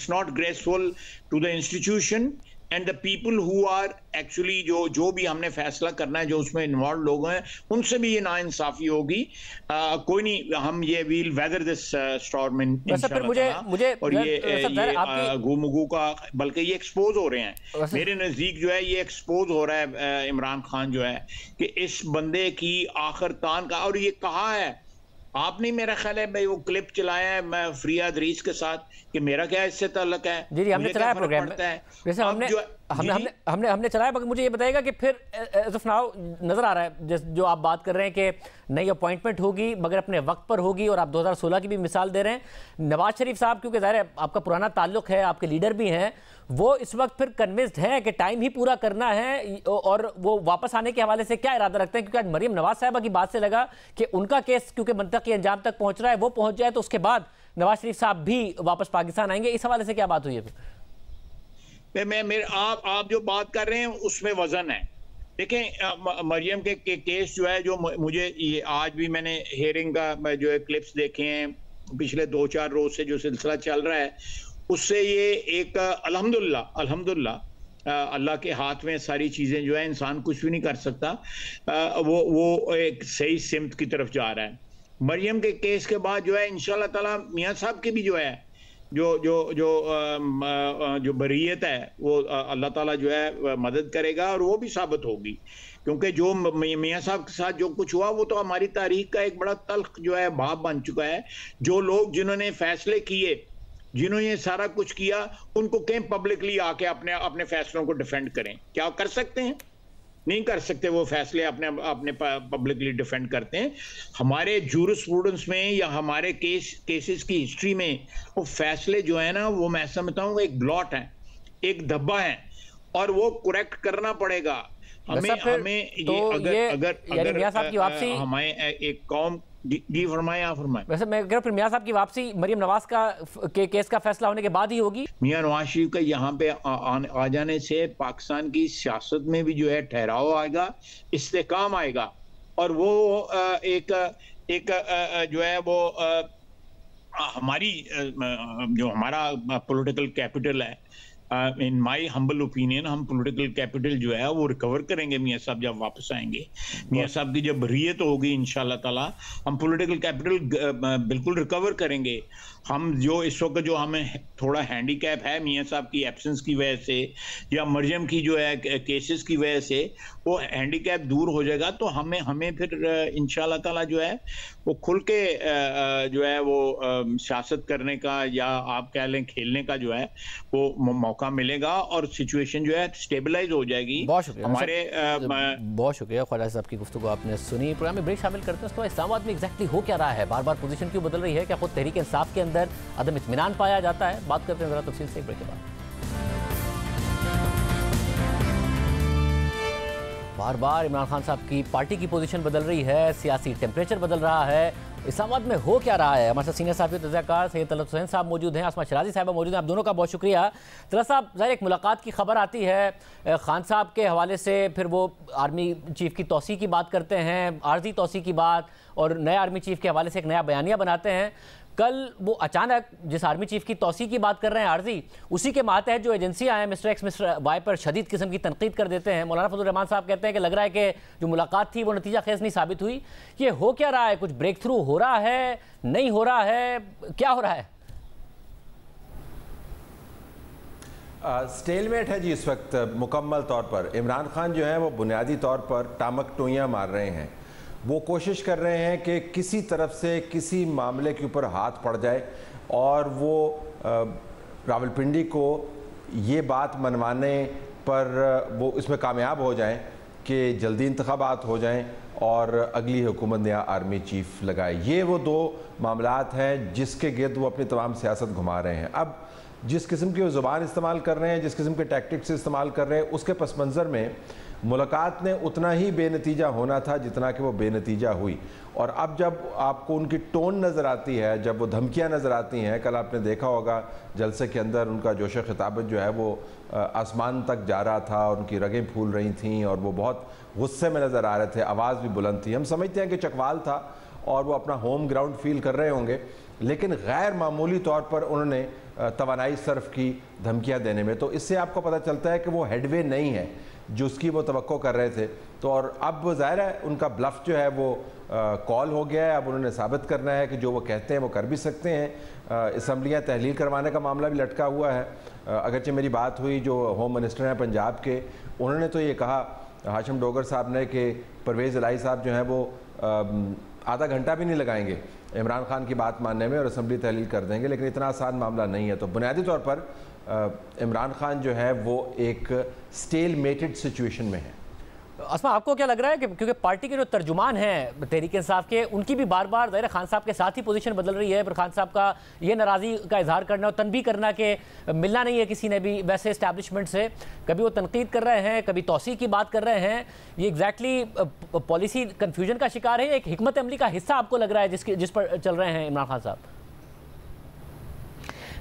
not graceful to the institution and the people who are actually जो भी हमने फैसला करना है, जो उसमें इन्वॉल्व लोग हैं, उनसे भी ये नाइंसाफी होगी। कोई नहीं, हम ये वील वेदर दिस स्टॉर्म इंशाल्लाह। और ये गुमगू का, बल्कि ये एक्सपोज हो रहे हैं मेरे नजदीक, जो है ये एक्सपोज हो रहा है इमरान खान जो है कि इस बंदे की आखिर तान का। और ये कहा है आपने, मेरा ख्याल है भाई वो क्लिप चलाया है मैं फरियाद रीस के साथ कि मेरा क्या इससे ताल्लुक है। जी हमने चलाया प्रोग्राम में, जैसे हमने चलाया, मगर मुझे ये बताइएगा कि फिर एज ऑफ नाउ नजर आ रहा है जो आप बात कर रहे हैं कि नई अपॉइंटमेंट होगी मगर अपने वक्त पर होगी, और आप 2016 की भी मिसाल दे रहे हैं। नवाज शरीफ साहब क्योंकि ज़ाहिर है आपका पुराना ताल्लुक है, आपके लीडर भी हैं, वो इस वक्त फिर कन्विंस्ड है कि टाइम ही पूरा करना है, और वो वापस आने के हवाले से क्या इरादा रखते हैं? क्योंकि आज मरियम नवाज साहबा की बात से लगा कि उनका केस क्योंकि मंतकी अंजाम तक पहुंच रहा है, वो पहुंच जाए तो उसके बाद नवाज शरीफ साहब भी वापस पाकिस्तान आएंगे। इस हवाले से क्या बात हुई है फिर? आप जो बात कर रहे हैं उसमें वजन है। देखें मरियम के केस जो है, जो मुझे ये आज भी मैंने हेयरिंग का जो है क्लिप्स देखे हैं पिछले 2-4 रोज से जो सिलसिला चल रहा है, उससे ये एक अल्हम्दुलिल्लाह अल्लाह के हाथ में सारी चीजें जो है, इंसान कुछ भी नहीं कर सकता, वो एक सही सिमत की तरफ जा रहा है। मरियम के केस के बाद जो है इंशाल्लाह ताला मियां साहब की भी जो है जो बरीयत है वो अल्लाह ताला जो है मदद करेगा, और वो भी साबित होगी। क्योंकि जो मियां साहब के साथ जो कुछ हुआ वो तो हमारी तारीख का एक बड़ा तल्ख जो है बाब बन चुका है। जो लोग जिन्होंने फैसले किए, जिन्होंने ये सारा कुछ किया, उनको कहीं पब्लिकली आके अपने फैसलों को डिफेंड करें। क्या कर सकते हैं? नहीं कर सकते। वो फैसले अपने पब्लिकली डिफेंड करते हैं। हमारे जूरिस्प्रूडेंस में या हमारे केसेस की हिस्ट्री में वो फैसले जो है ना, वो मैं समझता हूँ एक ब्लॉट है, एक धब्बा है, और वो करेक्ट करना पड़ेगा हमें। तो अगर मियां साहब की वापसी, हमें एक कौम जी फरमाए, आप फरमाए। वैसे मैं कह रहा हूं फिर मियां साहब की वापसी मरियम नवाज का केस का फैसला होने के बाद ही होगी। मियां नवाज शरीफ का यहाँ पे आ जाने से पाकिस्तान की सियासत में भी जो है ठहराव आएगा, इस्तेकाम आएगा, और वो एक जो है वो हमारी जो हमारा पॉलिटिकल कैपिटल है, इन माई हम्बल ओपिनियन, हम पॉलिटिकल कैपिटल जो है वो रिकवर करेंगे मियां साहब जब वापस आएंगे। मियां साहब की जब बरीयत होगी इंशाल्लाह ताला, हम पॉलिटिकल कैपिटल बिल्कुल रिकवर करेंगे। हम जो इस वक्त जो हमें थोड़ा हैंडीकैप है मियां साहब की एब्सेंस की वजह से, या मरियम की जो है केसेस की वजह से, वो हैंडीकैप दूर हो जाएगा, तो हमें फिर इंशाल्लाह ताला जो है वो खुल के जो है वो सियासत करने का, या आप कह लें खेलने का जो है वो मौका मिलेगा, और सिचुएशन जो है स्टेबलाइज हो जाएगी। बहुत शुक्रिया हमारे बहुत शुक्रिया ख्वाजा साहब की गुफ्तगू आपने सुनी। प्रोग्राम में ब्रेक शामिल करते हैं। उसके बाद इस्लामाबाद में एग्जैक्टली हो क्या रहा है, बार बार पोजीशन क्यों बदल रही है, क्या खुद तहरीक इंसाफ के अंदर अदम इत्मीनान पाया जाता है? बात करते हैं जरा तफसील से ब्रेक के बाद। बार बार इमरान खान साहब की पार्टी की पोजीशन बदल रही है, सियासी टेम्परेचर बदल रहा है। इस्लामाबाद में हो क्या रहा है? हमारे साथ सीनियर साहब तज़कियाकार सैयद तलत हुसैन साहब मौजूद हैं, आसमा शराजी साहब मौजूद हैं। आप दोनों का बहुत शुक्रिया। तलत साहब, ज़ाहिर एक मुलाकात की खबर आती है खान साहब के हवाले से, फिर वो आर्मी चीफ की तौसी की बात करते हैं, आर्जी तौसी की बात, और नए आर्मी चीफ के हवाले से एक नया बयानिया बनाते हैं। कल वो अचानक जिस आर्मी चीफ की तौसी की बात कर रहे हैं आर्जी, उसी के मातहत जो एजेंसियां हैं मिस्टर एक्स मिस्टर वाई पर शदीद किस्म की तनकीद कर देते हैं। मौलाना फजल रहमान साहब कहते हैं कि लग रहा है कि जो मुलाकात थी वो नतीजा खेज नहीं साबित हुई। ये हो क्या रहा है? कुछ ब्रेक थ्रू हो रहा है, नहीं हो रहा है, क्या हो रहा है? स्टेलमेट है जी इस वक्त मुकम्मल तौर पर। इमरान खान जो है वो बुनियादी तौर पर टामक टोइयाँ मार रहे हैं। वो कोशिश कर रहे हैं कि किसी तरफ से किसी मामले के ऊपर हाथ पड़ जाए, और वो रावलपिंडी को ये बात मनवाने पर वो इसमें कामयाब हो जाएं कि जल्दी इंतखाबात हो जाएं और अगली हुकूमत नया आर्मी चीफ लगाए। ये वो दो मामलात हैं जिसके गिर्द वो अपनी तमाम सियासत घुमा रहे हैं। अब जिस किस्म की वो ज़ुबान इस्तेमाल कर रहे हैं, जिस किस्म के टैक्टिक्स इस्तेमाल कर रहे हैं, उसके पस मंज़र में मुलाकात ने उतना ही बेनतीजा होना था जितना कि वो बेनतीजा हुई। और अब जब आपको उनकी टोन नज़र आती है, जब वो धमकियां नज़र आती हैं, कल आपने देखा होगा जलसे के अंदर उनका जोश खिताबत जो है वो आसमान तक जा रहा था, और उनकी रगें फूल रही थीं, और वो बहुत गुस्से में नज़र आ रहे थे, आवाज़ भी बुलंद थी। हम समझते हैं कि चकवाल था और वो अपना होम ग्राउंड फील कर रहे होंगे, लेकिन गैर मामूली तौर पर उन्होंने तवानाई सर्फ की धमकियां देने में, तो इससे आपको पता चलता है कि वो हेडवे नहीं है जो उसकी वो तवक्को कर रहे थे। तो और अब ज़ाहिर है उनका ब्लफ जो है वो कॉल हो गया है। अब उन्होंने साबित करना है कि जो वो कहते हैं वो कर भी सकते हैं। असम्बलियाँ तहलील करवाने का मामला भी लटका हुआ है। अगरचे मेरी बात हुई जो होम मिनिस्टर हैं पंजाब के, उन्होंने तो ये कहा हाशिम डोगर साहब ने कि परवेज़ इलाही साहब जो हैं वो आधा घंटा भी नहीं लगाएंगे इमरान खान की बात मानने में और असम्बली तहलील कर देंगे, लेकिन इतना आसान मामला नहीं है। तो बुनियादी तौर पर इमरान खान जो है वो एक स्टेल मेटेड सिचुएशन में है। अस्मा, आपको क्या लग रहा है कि क्योंकि पार्टी के जो तर्जुमान हैं तहरीक इंसाफ के, उनकी भी बार बार ज़ाहिर खान साहब के साथ ही पोजीशन बदल रही है, पर खान साहब का ये नाराज़ी का इजहार करना और तनबीह करना कि मिलना नहीं है किसी ने भी वैसे इस्टेब्लिशमेंट से, कभी वो तनकीद कर रहे हैं, कभी तौसी की बात कर रहे हैं, ये एग्जैक्टली पॉलिसी कन्फ्यूजन का शिकार है, एक हिकमत अमली का हिस्सा आपको लग रहा है जिस पर चल रहे हैं इमरान खान साहब?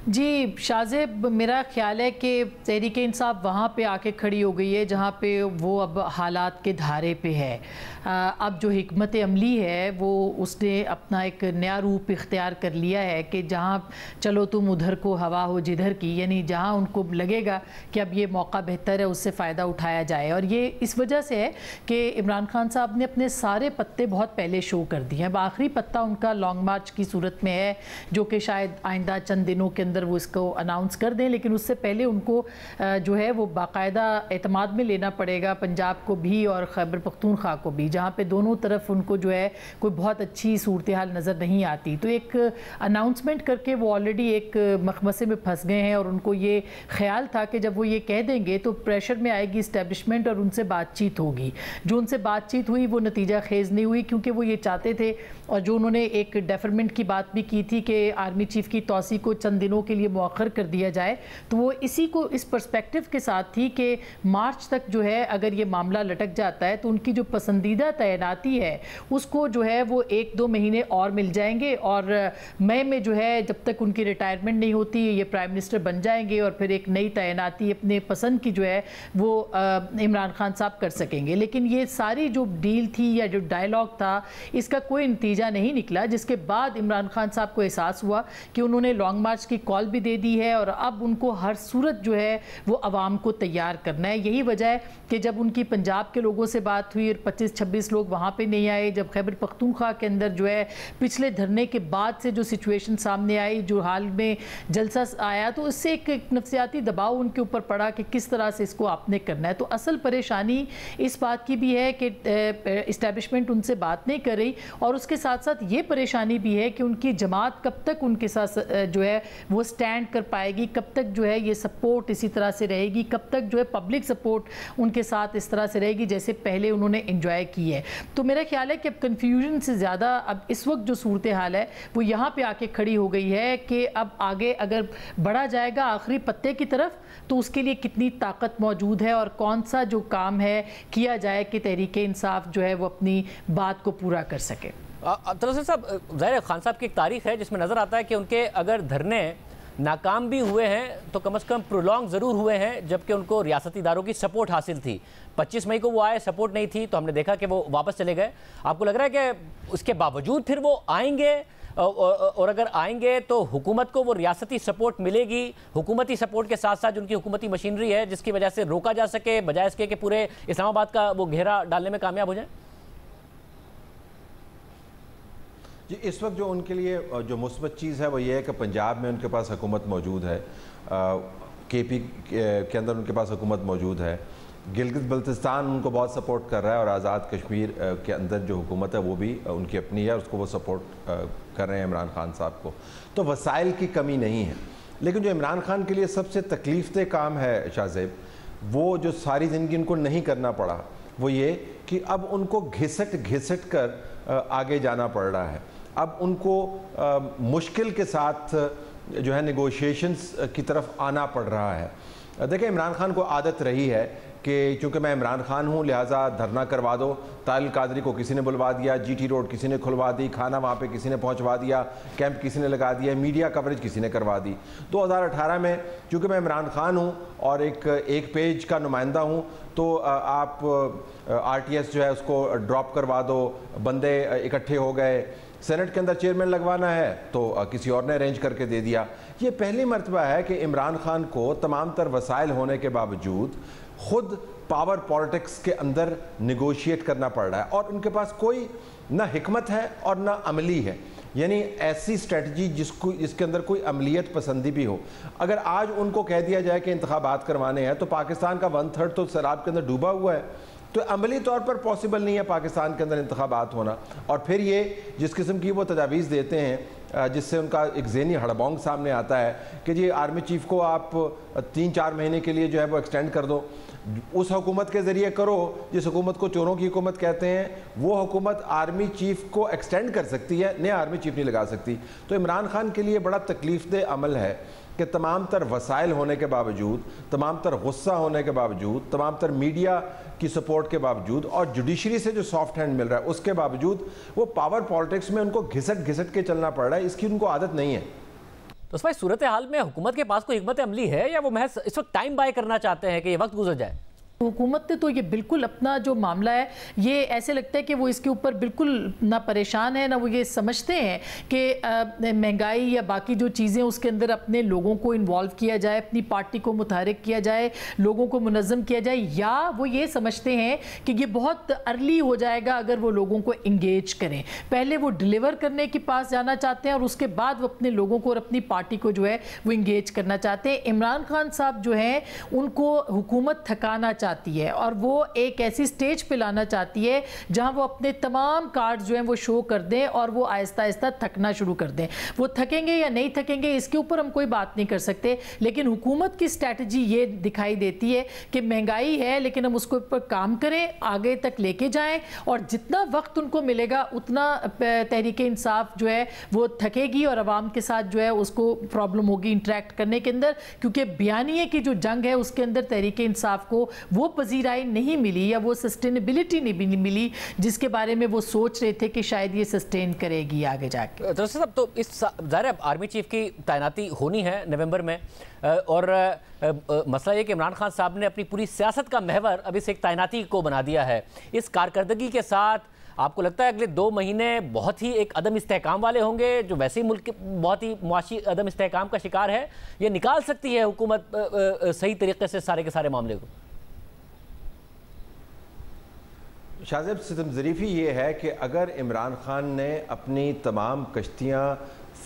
जी शाहज़ेब, मेरा ख्याल है कि तहरीक इंसाफ वहाँ पे आके खड़ी हो गई है जहाँ पे वो अब हालात के धारे पे है। अब जो हिकमत अमली है वो उसने अपना एक नया रूप इख्तियार कर लिया है कि जहाँ चलो तुम उधर को हवा हो जिधर की, यानी जहाँ उनको लगेगा कि अब ये मौका बेहतर है उससे फ़ायदा उठाया जाए। और ये इस वजह से है कि इमरान खान साहब ने अपने सारे पत्ते बहुत पहले शो कर दिए हैं। अब आखिरी पत्ता उनका लॉन्ग मार्च की सूरत में है जो कि शायद आइंदा चंद दिनों के अंदर वो इसको अनाउंस कर दें, लेकिन उससे पहले उनको जो है वो बाकायदा एतमाद में लेना पड़ेगा पंजाब को भी और खैबर पख्तूनख्वा को भी, जहाँ पे दोनों तरफ उनको जो है कोई बहुत अच्छी सूरत हाल नज़र नहीं आती। तो एक अनाउंसमेंट करके वो ऑलरेडी एक मखमसे में फंस गए हैं और उनको ये ख्याल था कि जब वो ये कह देंगे तो प्रेशर में आएगी इस्टेब्लिशमेंट और उनसे बातचीत होगी। जो उनसे बातचीत हुई वो नतीजा खेज नहीं हुई, क्योंकि वो ये चाहते थे और जो उन्होंने एक डेफरमेंट की बात भी की थी कि आर्मी चीफ की तौसी को चंद दिनों के लिए मौखर कर दिया जाए, तो वो इसी को इस पर्सपेक्टिव के साथ थी कि मार्च तक जो है अगर ये मामला लटक जाता है तो उनकी जो पसंदीदा तैनाती है उसको जो है वो 1-2 महीने और मिल जाएंगे और मई में जो है जब तक उनकी रिटायरमेंट नहीं होती ये प्राइम मिनिस्टर बन जाएंगे और फिर एक नई तैनाती अपने पसंद की जो है वो इमरान खान साहब कर सकेंगे। लेकिन ये सारी जो डील थी या जो डायलॉग था इसका कोई नतीजा नहीं निकला, जिसके बाद इमरान खान साहब को एहसास हुआ कि उन्होंने लॉन्ग मार्च की कॉल भी दे दी है और अब उनको हर सूरत जो है वो आवाम को तैयार करना है। यही वजह है कि जब उनकी पंजाब के लोगों से बात हुई और 25-26 लोग वहाँ पे नहीं आए, जब खैबर पख्तूनख्वा के अंदर जो है पिछले धरने के बाद से जो सिचुएशन सामने आई, जो हाल में जलसा आया, तो इससे एक नफ्सियाती दबाव उनके ऊपर पड़ा कि किस तरह से इसको आपने करना है। तो असल परेशानी इस बात की भी है कि इस्टेब्लिशमेंट उनसे बात नहीं कर रही और उसके साथ साथ ये परेशानी भी है कि उनकी जमात कब तक उनके साथ जो है वो स्टैंड कर पाएगी, कब तक जो है ये सपोर्ट इसी तरह से रहेगी, कब तक जो है पब्लिक सपोर्ट उनके साथ इस तरह से रहेगी जैसे पहले उन्होंने एंजॉय की है। तो मेरा ख्याल है कि अब कन्फ्यूजन से ज़्यादा अब इस वक्त जो सूरत हाल है वो यहाँ पे आके खड़ी हो गई है कि अब आगे अगर बढ़ा जाएगा आखिरी पत्ते की तरफ तो उसके लिए कितनी ताकत मौजूद है और कौन सा जो काम है किया जाए कि तहरीक इंसाफ जो है वो अपनी बात को पूरा कर सके। तलस्सुम साहब, ज़ाहिर खान साहब की एक तारीख है जिसमें नज़र आता है कि उनके अगर धरने नाकाम भी हुए हैं तो कम से कम प्रोलॉन्ग ज़रूर हुए हैं, जबकि उनको रियासती इदारों की सपोर्ट हासिल थी। 25 मई को वो आए, सपोर्ट नहीं थी तो हमने देखा कि वो वापस चले गए। आपको लग रहा है कि उसके बावजूद फिर वो आएंगे और अगर आएंगे तो हुकूमत को वो रियासती सपोर्ट मिलेगी, हुकूमती सपोर्ट के साथ साथ जो उनकी हुकूमती मशीनरी है जिसकी वजह से रोका जा सके, बजाय इसके कि पूरे इस्लामाबाद का वो घेरा डालने में कामयाब हो जाए? जी, इस वक्त जो उनके लिए जो मुस्बत चीज़ है वो ये है कि पंजाब में उनके पास हुकूमत मौजूद है, KP के अंदर उनके पास हुकूमत मौजूद है, गिलगित बल्तिस्तान उनको बहुत सपोर्ट कर रहा है और आज़ाद कश्मीर के अंदर जो हुकूमत है वो भी उनकी अपनी है, उसको वो सपोर्ट कर रहे हैं इमरान खान साहब को। तो वसाइल की कमी नहीं है, लेकिन जो इमरान खान के लिए सबसे तकलीफ़देह काम है शाहज़ेब, वो जो सारी ज़िंदगी उनको नहीं करना पड़ा वो ये कि अब उनको घिसट कर आगे जाना पड़ रहा है। अब उनको मुश्किल के साथ जो है नेगोशिएशंस की तरफ आना पड़ रहा है। देखिए, इमरान खान को आदत रही है कि चूँकि मैं इमरान खान हूँ लिहाजा धरना करवा दो, तालिल कादरी को किसी ने बुलवा दिया, GT रोड किसी ने खुलवा दी, खाना वहाँ पे किसी ने पहुँचवा दिया, कैंप किसी ने लगा दिया, मीडिया कवरेज किसी ने करवा दी। 2018 में चूँकि मैं इमरान खान हूँ और एक पेज का नुमाइंदा हूँ तो आप RTS जो है उसको ड्रॉप करवा दो, बंदे इकट्ठे हो गए, सेनेट के अंदर चेयरमैन लगवाना है तो किसी और ने अरेंज करके दे दिया। ये पहली मर्तबा है कि इमरान खान को तमाम तर वसाइल होने के बावजूद खुद पावर पॉलिटिक्स के अंदर निगोशिएट करना पड़ रहा है और उनके पास कोई ना हिकमत है और ना अमली है, यानी ऐसी स्ट्रेटजी जिसके अंदर कोई अमलियत पसंदी भी हो। अगर आज उनको कह दिया जाए कि इंतखाबात करवाने हैं तो पाकिस्तान का 1/3 तो शराब के अंदर डूबा हुआ है, तो अमली तौर पर पॉसिबल नहीं है पाकिस्तान के अंदर इंतखाबात होना। और फिर ये जिस किस्म की वो तजावीज़ देते हैं जिससे उनका एक ज़हनी हड़बोंग सामने आता है कि जी आर्मी चीफ़ को आप 3-4 महीने के लिए जो है वो एक्सटेंड कर दो, उस हुकूमत के ज़रिए करो जिस हुकूमत को चोरों की हुकूमत कहते हैं, वो हुकूमत आर्मी चीफ़ को एक्सटेंड कर सकती है, नया आर्मी चीफ़ नहीं लगा सकती। तो इमरान खान के लिए बड़ा तकलीफ़देह अमल है कि तमाम तर वसाइल होने के बावजूद, तमाम तर गुस्सा होने के बावजूद, तमाम तर मीडिया की सपोर्ट के बावजूद और जुडिशरी से जो सॉफ्ट हैंड मिल रहा है उसके बावजूद वो पावर पॉलिटिक्स में उनको घिसट घिसट के चलना पड़ रहा है। इसकी उनको आदत नहीं है। तो भाई सूरत हाल में हुकूमत के पास कोई हिकमत अमली है या वो महज इस वक्त टाइम बाय करना चाहते हैं कि ये वक्त गुजर जाए? हुकूमत ने तो ये बिल्कुल अपना जो मामला है ये ऐसे लगता है कि वो इसके ऊपर बिल्कुल ना परेशान है ना वो ये समझते हैं कि महंगाई या बाकी जो चीज़ें उसके अंदर अपने लोगों को इन्वॉल्व किया जाए, अपनी पार्टी को मुतहरिक किया जाए, लोगों को मुनज़्ज़म किया जाए, या वो ये समझते हैं कि ये बहुत अर्ली हो जाएगा अगर वो लोगों को इंगेज करें। पहले वो डिलीवर करने के पास जाना चाहते हैं और उसके बाद वो अपने लोगों को और अपनी पार्टी को जो है वो इंगेज करना चाहते हैं। इमरान खान साहब जो हैं उनको हुकूमत थकाना चाहती है और वो एक ऐसी स्टेज पे लाना चाहती है जहां वो अपने तमाम कार्ड जो हैं वो शो कर दें और वो आहिस्ता आहिस्ता थकना शुरू कर दें। वो थकेंगे या नहीं थकेंगे इसके ऊपर हम कोई बात नहीं कर सकते, लेकिन हुकूमत की स्ट्रैटेजी ये दिखाई देती है कि महंगाई है लेकिन हम उसके ऊपर काम करें, आगे तक लेके जाएं और जितना वक्त उनको मिलेगा उतना तहरीक इंसाफ जो है वो थकेगी और आवाम के साथ जो है उसको प्रॉब्लम होगी इंटरेक्ट करने के अंदर, क्योंकि बयानिए की जो जंग है उसके अंदर तहरीक इंसाफ को वो पजीराई नहीं मिली या वो सस्टेनेबिलिटी नहीं मिली जिसके बारे में वो सोच रहे थे कि शायद ये सस्टेन करेगी आगे जाके। तो साहब तो इस ज़ाहिर आर्मी चीफ की तैनाती होनी है नवंबर में और मसला ये कि इमरान खान साहब ने अपनी पूरी सियासत का महवर अब इस एक तैनाती को बना दिया है। इस कारकर्दगी के साथ आपको लगता है अगले 2 महीने बहुत ही एक अदम इस्तेहकाम वाले होंगे जो वैसे ही मुल्क बहुत ही मुआशी अदम इस्तेहकाम का शिकार है, ये निकाल सकती है हुकूमत सही तरीके से सारे के सारे मामले को? शाहज़ेब सितम ज़रीफ़ी ये है कि अगर इमरान खान ने अपनी तमाम कश्तियाँ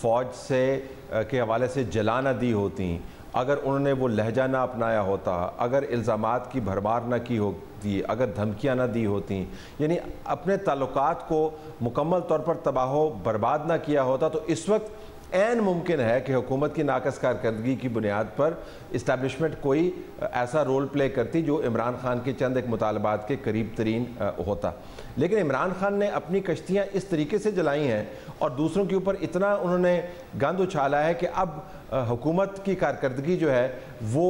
फ़ौज से के हवाले से जला ना दी होती, अगर उन्होंने वो लहजा ना अपनाया होता, अगर इल्ज़ामात की भरमार ना की होती, अगर धमकियाँ ना दी होती, यानी अपने ताल्लुकात को मुकम्मल तौर पर तबाह बर्बाद ना किया होता, तो इस वक्त ऐन मुमकिन है कि हुकूमत की नाकस कारकर्दगी की बुनियाद पर इस्टेब्लिशमेंट कोई ऐसा रोल प्ले करती जो इमरान खान के चंद एक मुतालबात के करीब तरीन होता। लेकिन इमरान खान ने अपनी कश्तियाँ इस तरीके से जलाई हैं और दूसरों के ऊपर इतना उन्होंने गंद उछाला है कि अब हुकूमत की कारकर्दगी जो है वो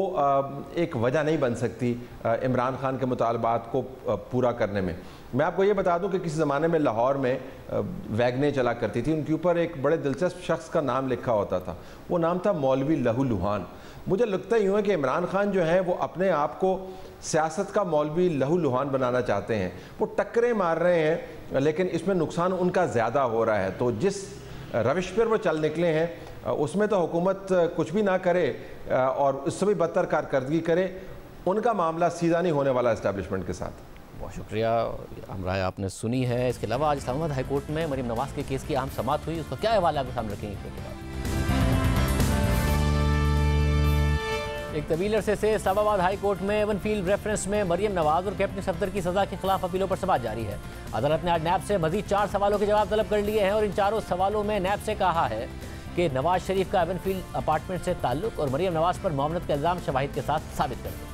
एक वजह नहीं बन सकती इमरान खान के मुतालबात को पूरा करने में। मैं आपको ये बता दूं कि किसी ज़माने में लाहौर में वैगनें चला करती थी, उनके ऊपर एक बड़े दिलचस्प शख्स का नाम लिखा होता था, वो नाम था मौलवी लहू लुहान। मुझे लगता यूँ है कि इमरान खान जो है वो अपने आप को सियासत का मौलवी लहू लुहान बनाना चाहते हैं। वो टक्करें मार रहे हैं लेकिन इसमें नुकसान उनका ज़्यादा हो रहा है। तो जिस रविश पर वो चल निकले हैं उसमें तो हुकूमत कुछ भी ना करे और उससे भी बदतर कारकर्दगी करे, उनका मामला सीधा नहीं होने वाला इस्टेब्लिशमेंट के साथ। बहुत शुक्रिया, हम राय आपने सुनी है। इसके अलावा आज इस्लामाबाद हाई कोर्ट में मरीम नवाज़ के केस की अहम समाअत हुई, उसका क्या हवाला आपके सामने रखेंगे इसके बाद। एक तवील अरसे से इस्लामाबाद हाई कोर्ट में एवनफील्ड रेफरेंस में मरीम नवाज़ और कैप्टन सफदर की सज़ा के खिलाफ अपीलों पर समाअत जारी है। अदालत ने आज नैब से मजीद 4 सवालों के जवाब तलब कर लिए हैं और इन 4 सवालों में नैब से कहा है कि नवाज शरीफ का एवनफील्ड अपार्टमेंट से ताल्लुक और मरीम नवाज़ पर मुआवनत का इल्ज़ाम शवाहिद के साथ साबित कर दो।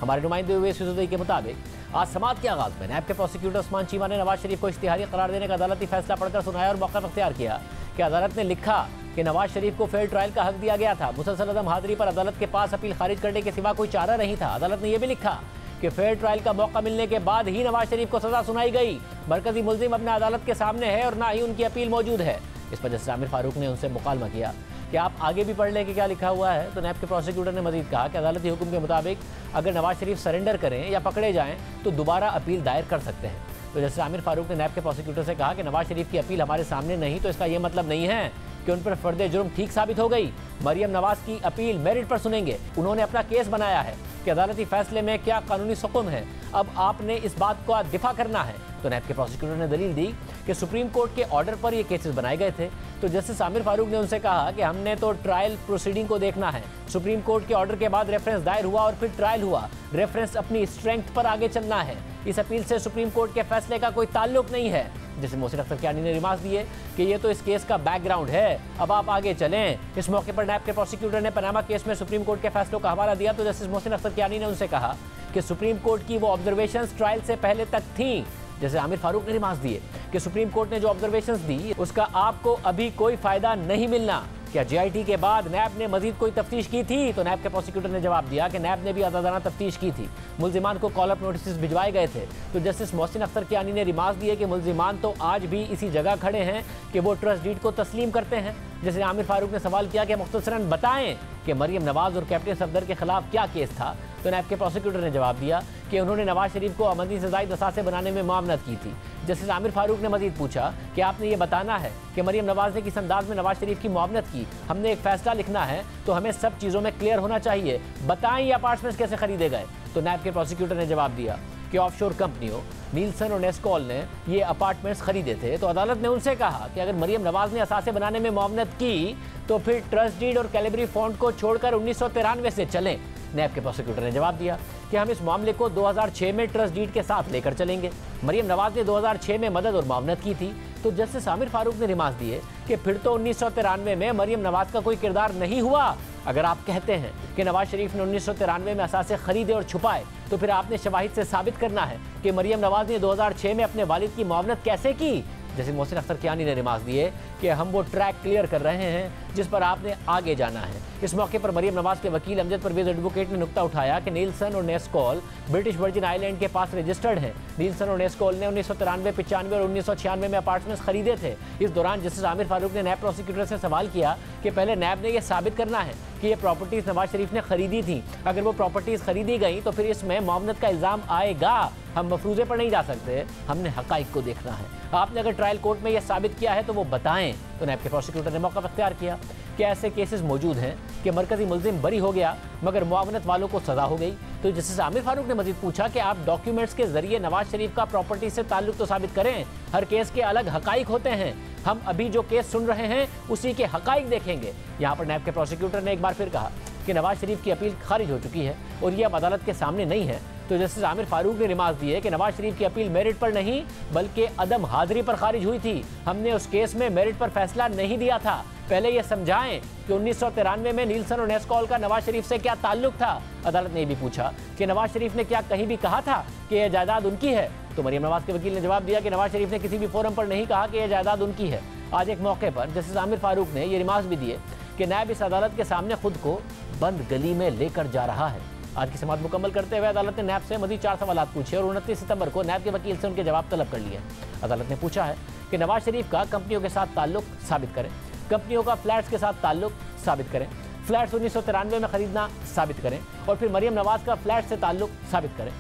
हमारे नुमाइंदे हुए सूचना के मुताबिक आज समाअत के आगाज़ में नैब के प्रोसिक्यूटर उस्मान चीमा ने नवाज शरीफ को इश्तिहारी करार देने का अदालती फैसला पढ़कर सुनाया और मौक़िफ़ अख्तियार किया कि अदालत ने लिखा कि नवाज शरीफ को फेयर ट्रायल का हक दिया गया था। मुसलसल अदम हाज़िरी पर अदालत के पास अपील खारिज करने के सिवा कोई चारा नहीं था। अदालत ने यह भी लिखा कि फेयर ट्रायल का मौका मिलने के बाद ही नवाज शरीफ को सज़ा सुनाई गई। मरकज़ी मुल्ज़िम अपने अदालत के सामने है और ना ही उनकी अपील मौजूद है। इस पर जस्टिस आमिर फारूक ने उनसे मुकालमा किया कि आप आगे भी पढ़ लें कि क्या लिखा हुआ है। तो नैब के प्रोसिक्यूटर ने मजीद कहा कि अदालती हुक्म के मुताबिक अगर नवाज शरीफ सरेंडर करें या पकड़े जाएं तो दोबारा अपील दायर कर सकते हैं। तो जस्टिस आमिर फारूक ने नैब के प्रोसिक्यूटर से कहा कि नवाज शरीफ की अपील हमारे सामने नहीं तो इसका यह मतलब नहीं है कि उन पर फर्द जुर्म ठीक साबित हो गई। मरियम नवाज की अपील मेरिट पर सुनेंगे। उन्होंने अपना केस बनाया है कि अदालती फैसले में क्या कानूनी हुक्म है, अब आपने इस बात का दिफा करना है। तो नैब के प्रोसिक्यूटर ने दलील दी कि सुप्रीम कोर्ट के ऑर्डर पर ये केसेस बनाए गए थे। तो जस्टिस आमिर फारूक ने उनसे कहा कि हमने तो ट्रायल प्रोसीडिंग को देखना है। सुप्रीम कोर्ट के ऑर्डर के बाद रेफरेंस दायर हुआ और फिर ट्रायल हुआ। रेफरेंस अपनी स्ट्रेंथ पर आगे चलना है। इस अपील से सुप्रीम कोर्ट के फैसले का कोई ताल्लुक नहीं है। जैसे मोहसिन अख्तर कियानी ने रिमार्क्स दिए कि ये तो इस केस का बैकग्राउंड है, अब आप आगे चलें। इस मौके पर नैब के प्रोसिक्यूटर ने पनामा केस में सुप्रीम कोर्ट के फैसलों का हवाला दिया। तो जस्टिस मोहसिन अख्तर कियानी ने उनसे कहा कि सुप्रीम कोर्ट की वो ऑब्जर्वेशंस ट्रायल से पहले तक थी। जैसे आमिर फारूक ने रिमार्क्स दिए कि सुप्रीम कोर्ट ने जो ऑब्जर्वेशंस दी उसका आपको अभी कोई फायदा नहीं मिलना। क्या JIT के बाद नैब ने मजीद कोई तफ्तीश की थी? तो नैब के प्रोसिक्यूटर ने जवाब दिया कि नैब ने भी आज़ादाना तफ्तीश की थी। मुल्जिमान को कॉल अप नोटिस भिजवाए गए थे। तो जस्टिस मोहसिन अख्तर कियानी ने रिमार्क्स दिए कि मुल्जिमान तो आज भी इसी जगह खड़े हैं कि वो ट्रस्ट डीड को तस्लीम करते हैं। जैसे आमिर फारूक ने सवाल किया कि मुख्तसरन बताएं कि मरियम नवाज और कैप्टन सफदर के खिलाफ क्या केस था। तो नैब के प्रोसिक्यूटर ने जवाब दिया कि उन्होंने नवाज शरीफ को आमदनी से ज़ायद असासे बनाने में मुआवनत की थी। जस्टिस आमिर फारूक ने मजीद पूछा कि आपने ये बताना है कि मरियम नवाज ने किस अंदाज में नवाज शरीफ की मुआवनत की। हमने एक फैसला लिखना है तो हमें सब चीज़ों में क्लियर होना चाहिए। बताएं ये अपार्टमेंट्स कैसे खरीदे गए। तो नैब के प्रोसिक्यूटर ने जवाब दिया कि ऑफशोर कंपनियों नीलसन और नेस्कॉल ने ये अपार्टमेंट्स खरीदे थे। तो अदालत ने उनसे कहा कि अगर मरियम नवाज ने असासे बनाने में मुआवनत की तो फिर ट्रस्ट डीड और कैलिबरी फंड को छोड़कर 1993 से चलें। नैब के प्रोसिक्यूटर ने जवाब दिया कि हम इस मामले को 2006 में ट्रस्ट डीड के साथ लेकर चलेंगे। मरियम नवाज ने 2006 में मदद और मुआवनत की थी। तो जस्टिस आमिर फारूक ने रिमार्क्स दिए कि फिर तो 1993 में मरियम नवाज का कोई किरदार नहीं हुआ। अगर आप कहते हैं कि नवाज शरीफ ने 1993 में असासे खरीदे और छुपाए तो फिर आपने शवाहिद से साबित करना है कि मरियम नवाज ने 2006 में अपने वालिद की मुआवनत कैसे की। जैसे मोहसिन अख्तर कियानी ने रिमार्क्स दिए कि हम वो ट्रैक क्लियर कर रहे हैं जिस पर आपने आगे जाना है। इस मौके पर मरियम नवाज के वकील अमजद परवेज एडवोकेट ने नुक्ता उठाया कि नीलसन और नेस्कॉल ब्रिटिश वर्जिन आइलैंड के पास रजिस्टर्ड हैं। नीलसन और नेस्कॉल ने 1993, 95 और 1996 में अपार्टमेंट्स खरीदे थे। इस दौरान जस्टिस आमिर फारूक ने नैब प्रोसिक्यूटर से सवाल किया कि पहले नैब ने यह साबित करना है कि ये प्रॉपर्टीज नवाज शरीफ ने खरीदी थी। अगर वो प्रॉपर्टीज खरीदी गई तो फिर इसमें मुआवनत का इल्ज़ाम आएगा। हम मफरूज़े पर नहीं जा सकते, हमने हक़ाइक़ को देखना है। आपने अगर ट्रायल कोर्ट में यह साबित किया है तो वो बताएं। तो नैब के प्रोसिक्यूटर ने मौका अख्तियार किया कि ऐसे केसेस मौजूद हैं कि मरकजी मुल्जिम बरी हो गया मगर मुआवनत वालों को सज़ा हो गई। तो जस्टिस आमिर फारूक ने मजीद पूछा कि आप डॉक्यूमेंट्स के जरिए नवाज शरीफ का प्रॉपर्टी से ताल्लुक तो साबित करें। हर केस के अलग हक़ाइक़ होते हैं। हम अभी जो केस सुन रहे हैं उसी के हक़ाइक़ देखेंगे। यहाँ पर नैब के प्रोसिक्यूटर ने एक बार फिर कहा कि नवाज शरीफ की अपील खारिज हो चुकी है और ये अब अदालत के सामने नहीं है। तो जस्टिस आमिर फारूक ने रिमार्क्स दिए कि नवाज शरीफ की अपील मेरिट पर नहीं बल्कि अदम हाजिरी पर खारिज हुई थी। हमने उस केस में मेरिट पर फैसला नहीं दिया था। पहले ये समझाएं कि 1993 में नीलसन और नेस्कॉल का नवाज शरीफ से क्या ताल्लुक था। अदालत ने भी पूछा कि नवाज शरीफ ने क्या कहीं भी कहा था कि यह जायदाद उनकी है। तो मरियम नवाज के वकील ने जवाब दिया कि नवाज शरीफ ने किसी भी फोरम पर नहीं कहा कि यह जायदाद उनकी है। आज एक मौके पर जस्टिस आमिर फारूक ने ये रिमार्क्स भी दिए कि नैब इस अदालत के सामने खुद को बंद गली में लेकर जा रहा है। आज की समाअत मुकम्मल करते हुए अदालत ने नैब से मज़ीद 4 सवाल पूछे और 29 सितंबर को नैब के वकील से उनके जवाब तलब कर लिए। अदालत ने पूछा है कि नवाज शरीफ का कंपनियों के साथ ताल्लुक साबित करें, कंपनियों का फ्लैट्स के साथ ताल्लुक साबित करें, फ्लैट्स 1993 में खरीदना साबित करें और फिर मरियम नवाज का फ्लैट से ताल्लुक साबित करें।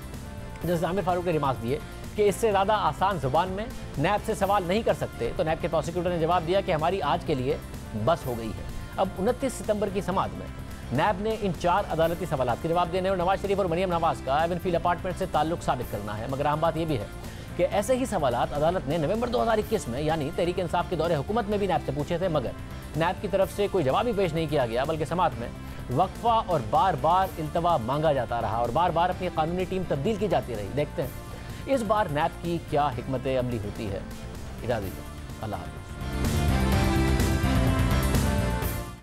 जैसे आमिर फारूक ने रिमार्क्स दिए कि इससे ज़्यादा आसान ज़ुबान में नैब से सवाल नहीं कर सकते। तो नैब के प्रोसिक्यूटर ने जवाब दिया कि हमारी आज के लिए बस हो गई है। अब 29 सितंबर की समाअत में नैब ने इन 4 अदालती सवालात के जवाब देने और नवाज शरीफ और मरियम नवाज का एवनफील्ड अपार्टमेंट से ताल्लुक साबित करना है। मगर अहम बात यह भी है कि ऐसे ही सवालात अदालत ने नवंबर 2021 में यानी तहरीक इंसाफ के दौरे हुकूमत में भी नैब से पूछे थे, मगर नैब की तरफ से कोई जवाब ही पेश नहीं किया गया, बल्कि समाअत में वक्फा और बार बार इल्तवा मांगा जाता रहा और बार बार अपनी कानूनी टीम तब्दील की जाती रही। देखते हैं इस बार नैब की क्या हिकमत अमली होती है। इजाज़त दीजिए, अल्लाह हाफ़िज़।